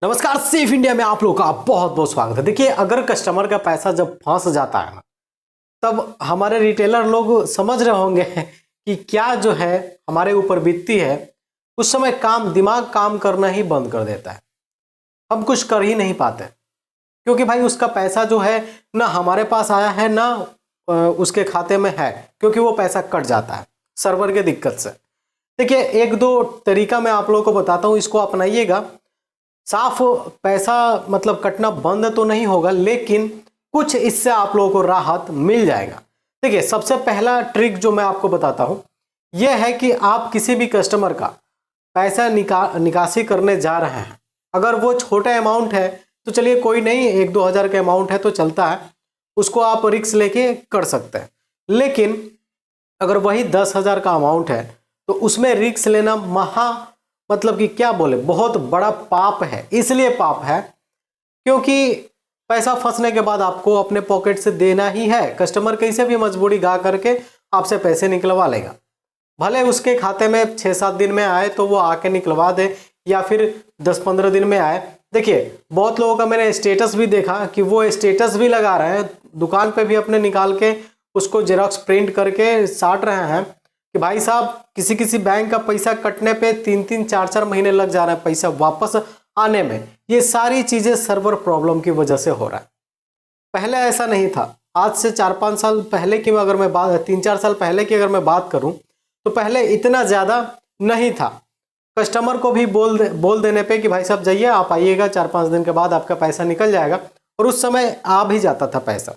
नमस्कार, safe India में आप लोगों का बहुत बहुत स्वागत है। देखिए, अगर कस्टमर का पैसा जब फंस जाता है ना, तब हमारे रिटेलर लोग समझ रहे होंगे कि क्या जो है हमारे ऊपर बीतती है। उस समय दिमाग काम करना ही बंद कर देता है। हम कुछ कर ही नहीं पाते, क्योंकि भाई उसका पैसा जो है ना हमारे पास आया है ना उसके खाते में है, क्योंकि वो पैसा कट जाता है सर्वर के दिक्कत से। देखिए, एक दो तरीका मैं आप लोगों को बताता हूँ, इसको अपनाइएगा। साफ पैसा मतलब कटना बंद तो नहीं होगा, लेकिन कुछ इससे आप लोगों को राहत मिल जाएगा। देखिए, सबसे पहला ट्रिक जो मैं आपको बताता हूं यह है कि आप किसी भी कस्टमर का पैसा निकासी करने जा रहे हैं। अगर वो छोटा अमाउंट है तो चलिए कोई नहीं, 1-2 हज़ार का अमाउंट है तो चलता है, उसको आप रिस्क लेके कर सकते हैं। लेकिन अगर वही 10,000 का अमाउंट है तो उसमें रिस्क लेना मतलब कि क्या बोले, बहुत बड़ा पाप है। इसलिए पाप है क्योंकि पैसा फंसने के बाद आपको अपने पॉकेट से देना ही है। कस्टमर कैसे भी मजबूरी गा करके आपसे पैसे निकलवा लेगा, भले उसके खाते में 6-7 दिन में आए तो वो आके निकलवा दे, या फिर 10-15 दिन में आए। देखिए, बहुत लोगों का मैंने स्टेटस भी देखा कि वो स्टेटस भी लगा रहे हैं, दुकान पे भी अपने निकाल के उसको जेरॉक्स प्रिंट करके साट रहे हैं कि भाई साहब, किसी किसी बैंक का पैसा कटने पे 3-3 4-4 महीने लग जा रहा है पैसा वापस आने में। ये सारी चीजें सर्वर प्रॉब्लम की वजह से हो रहा है। पहले ऐसा नहीं था। आज से 4-5 साल पहले की अगर मैं बात 3-4 साल पहले की अगर मैं बात करूं तो पहले इतना ज्यादा नहीं था। कस्टमर को भी बोल देने पे कि भाई साहब जाइए, आप आइएगा, 4-5 दिन के बाद आपका पैसा निकल जाएगा, और उस समय आ भी जाता था पैसा।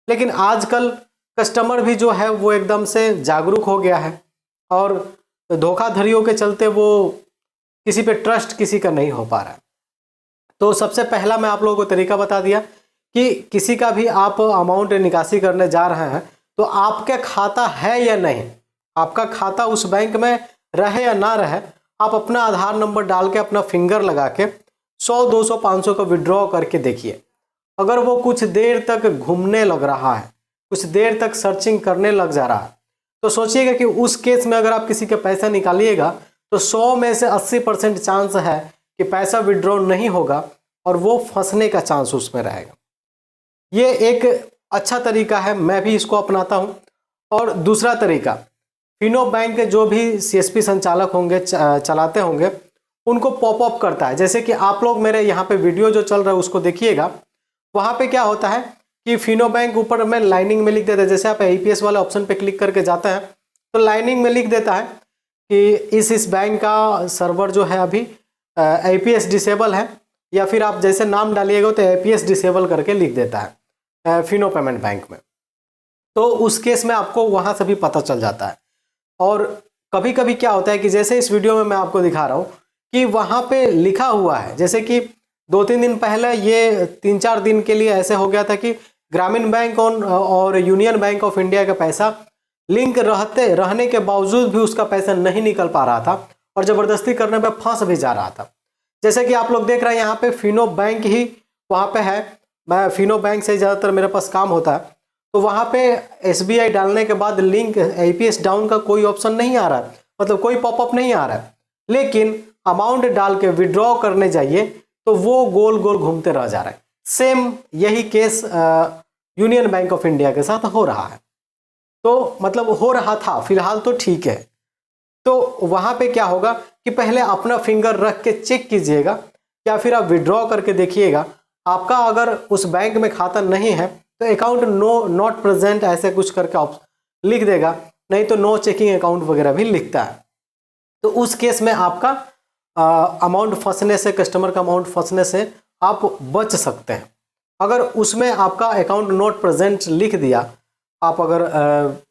लेकिन आजकल कस्टमर भी जो है वो एकदम से जागरूक हो गया है, और धोखाधड़ियों के चलते वो किसी पे ट्रस्ट किसी का नहीं हो पा रहा है। तो सबसे पहला मैं आप लोगों को तरीका बता दिया कि किसी का भी आप अमाउंट निकासी करने जा रहे हैं तो आपका खाता है या नहीं, आपका खाता उस बैंक में रहे या ना रहे, आप अपना आधार नंबर डाल के अपना फिंगर लगा के 100, 200, 500 का विड्रॉ करके देखिए। अगर वो कुछ देर तक घूमने लग रहा है, कुछ देर तक सर्चिंग करने लग जा रहा है, तो सोचिएगा कि उस केस में अगर आप किसी का पैसा निकालिएगा तो 100 में से 80% चांस है कि पैसा विड्रॉ नहीं होगा और वो फंसने का चांस उसमें रहेगा। ये एक अच्छा तरीका है, मैं भी इसको अपनाता हूं। और दूसरा तरीका, फिनो बैंक के जो भी सीएसपी संचालक होंगे, चलाते होंगे, उनको पॉपअप करता है। जैसे कि आप लोग मेरे यहाँ पे वीडियो जो चल रहा है उसको देखिएगा, वहाँ पे क्या होता है कि फिनो बैंक ऊपर में लाइनिंग में लिख देता है। जैसे आप आईपीएस वाले ऑप्शन पे क्लिक करके जाते हैं तो लाइनिंग में लिख देता है कि इस बैंक का सर्वर जो है अभी आईपीएस डिसेबल है, या फिर आप जैसे नाम डालिएगा तो आईपीएस डिसेबल करके लिख देता है फिनो पेमेंट बैंक में। तो उस केस में आपको वहाँ से भी पता चल जाता है। और कभी कभी क्या होता है कि जैसे इस वीडियो में मैं आपको दिखा रहा हूँ कि वहाँ पे लिखा हुआ है, जैसे कि 2-3 दिन पहले, ये 3-4 दिन के लिए ऐसे हो गया था कि ग्रामीण बैंक और यूनियन बैंक ऑफ इंडिया का पैसा लिंक रहने के बावजूद भी उसका पैसा नहीं निकल पा रहा था, और ज़बरदस्ती करने पे फंस भी जा रहा था। जैसे कि आप लोग देख रहे हैं यहाँ पे फिनो बैंक ही वहाँ पे है। मैं फिनो बैंक से ज़्यादातर मेरे पास काम होता है, तो वहाँ पे एसबीआई डालने के बाद लिंक आईपीएस डाउन का कोई ऑप्शन नहीं आ रहा है, मतलब कोई पॉपअप नहीं आ रहा है। लेकिन अमाउंट डाल के विड्रॉ करने जाइए तो वो गोल गोल घूमते रह जा रहा है। सेम यही case union bank of India के साथ हो रहा है। तो मतलब हो रहा था, फिलहाल तो ठीक है। तो वहां पे क्या होगा कि पहले अपना फिंगर रख के चेक कीजिएगा, या फिर आप विड्रॉ करके देखिएगा। आपका अगर उस बैंक में खाता नहीं है तो अकाउंट नॉट प्रेजेंट ऐसे कुछ करके लिख देगा, नहीं तो नो चेकिंग अकाउंट वगैरह भी लिखता है। तो उस केस में आपका अमाउंट फंसने से, कस्टमर का अमाउंट फंसने से आप बच सकते हैं। अगर उसमें आपका अकाउंट नॉट प्रेजेंट लिख दिया, आप अगर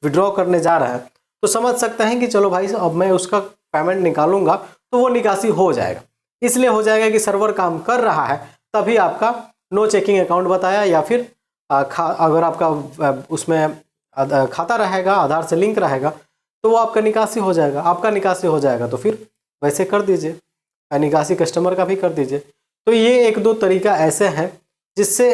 विड्रॉ करने जा रहे हैं, तो समझ सकते हैं कि चलो भाई अब मैं उसका पेमेंट निकालूंगा तो वो निकासी हो जाएगा। इसलिए हो जाएगा कि सर्वर काम कर रहा है, तभी आपका नो चेकिंग अकाउंट बताया, या फिर अगर आपका उसमें खाता रहेगा, आधार से लिंक रहेगा, तो वो आपका निकासी हो जाएगा। आपका निकासी हो जाएगा तो फिर वैसे कर दीजिए, निकासी कस्टमर का भी कर दीजिए। तो ये 1-2 तरीका ऐसे हैं जिससे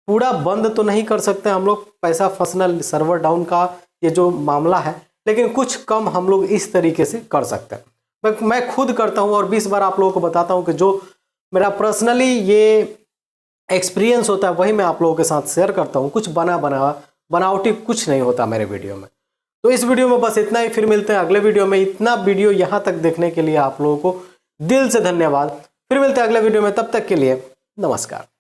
पूरा बंद तो नहीं कर सकते हम लोग पैसा फंसना, सर्वर डाउन का ये जो मामला है, लेकिन कुछ कम हम लोग इस तरीके से कर सकते हैं। मैं खुद करता हूँ और 20 बार आप लोगों को बताता हूँ कि जो मेरा पर्सनली ये एक्सपीरियंस होता है, वही मैं आप लोगों के साथ शेयर करता हूँ। कुछ बनावटी कुछ नहीं होता मेरे वीडियो में। तो इस वीडियो में बस इतना ही, फिर मिलते हैं अगले वीडियो में। इतना वीडियो यहाँ तक देखने के लिए आप लोगों को दिल से धन्यवाद। फिर मिलते हैं अगले वीडियो में, तब तक के लिए नमस्कार।